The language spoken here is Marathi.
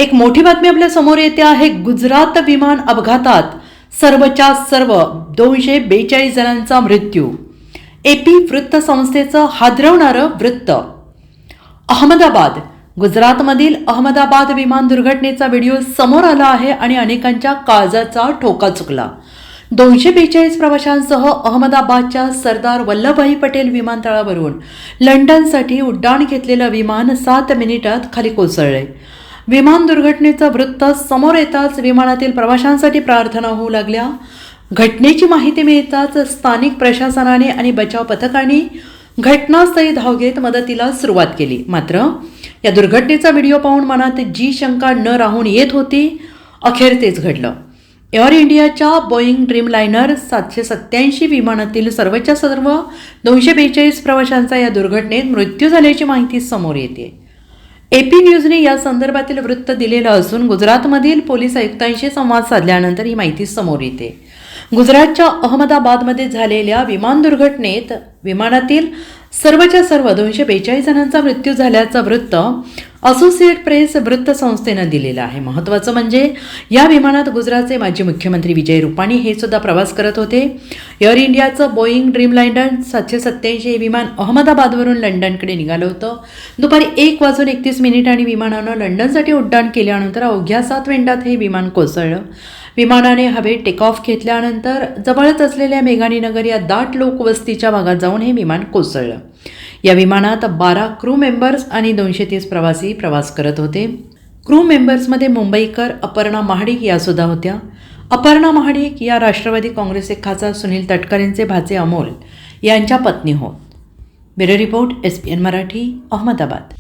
एक मोठी बातमी आपल्या समोर येते आहे. गुजरात विमान अपघातात सर्वच्या सर्व 242 जणांचा मृत्यू. एपी वृत्तसंस्थेचं हादरवणारं वृत्त. अहमदाबाद, गुजरातमधील अहमदाबाद विमान दुर्घटनेचा व्हिडिओ समोर आला आहे आणि अनेकांच्या काळजाचा ठोका चुकला. 242 प्रवाशांसह अहमदाबादच्या सरदार वल्लभभाई पटेल विमानतळावरून लंडनसाठी उड्डाण घेतलेलं विमान 7 मिनिटात खाली कोसळले. विमान दुर्घटनेचं वृत्त समोर येताच विमानातील प्रवाशांसाठी प्रार्थना होऊ लागल्या. घटनेची माहिती मिळताच स्थानिक प्रशासनाने आणि बचाव पथकाने घटनास्थळी धाव घेत मदतीला सुरुवात केली. मात्र या दुर्घटनेचा व्हिडिओ पाहून मनात जी शंका न राहून येत होती, अखेर तेच घडलं. एअर इंडियाच्या बोईंग ड्रीमलायनर 787 विमानातील सर्वच्या सर्व 242 प्रवाशांचा या दुर्घटनेत मृत्यू झाल्याची माहिती समोर येते. एपी न्यूजने या संदर्भातील वृत्त दिलेलं असून गुजरातमधील पोलीस आयुक्तांशी संवाद साधल्यानंतर ही माहिती समोर येते. गुजरातच्या अहमदाबादमध्ये झालेल्या विमान दुर्घटनेत विमानातील सर्वच्या सर्व 242 जणांचा मृत्यू झाल्याचं वृत्त असोसिएट प्रेस वृत्तसंस्थेनं दिलेलं आहे. महत्त्वाचं म्हणजे या विमानात गुजरातचे माजी मुख्यमंत्री विजय रुपाणी हे सुद्धा प्रवास करत होते. एअर इंडियाचं बोईंग ड्रीमलायनर 787 हे विमान अहमदाबादवरून लंडनकडे निघालं होतं. दुपारी 1:31 विमानानं लंडनसाठी उड्डाण केल्यानंतर अवघ्या 7 मिनिटात हे विमान कोसळलं. विमानाने हवेत टेक ऑफ घेतल्यानंतर जवळच असलेल्या मेघानीनगर या दाट लोकवस्तीच्या भागात जाऊन हे विमान कोसळलं. या विमानात 12 क्रू मेंबर्स आणि 230 प्रवासी प्रवास करत होते. क्रू मेंबर्समध्ये मुंबईकर अपर्णा महाडिक यासुद्धा होत्या. अपर्णा महाडिक या राष्ट्रवादी काँग्रेसचे खासदार सुनील तटकरेंचे भाचे अमोल यांच्या पत्नी होत. Bureau report, SPN Marathi, Ahmedabad.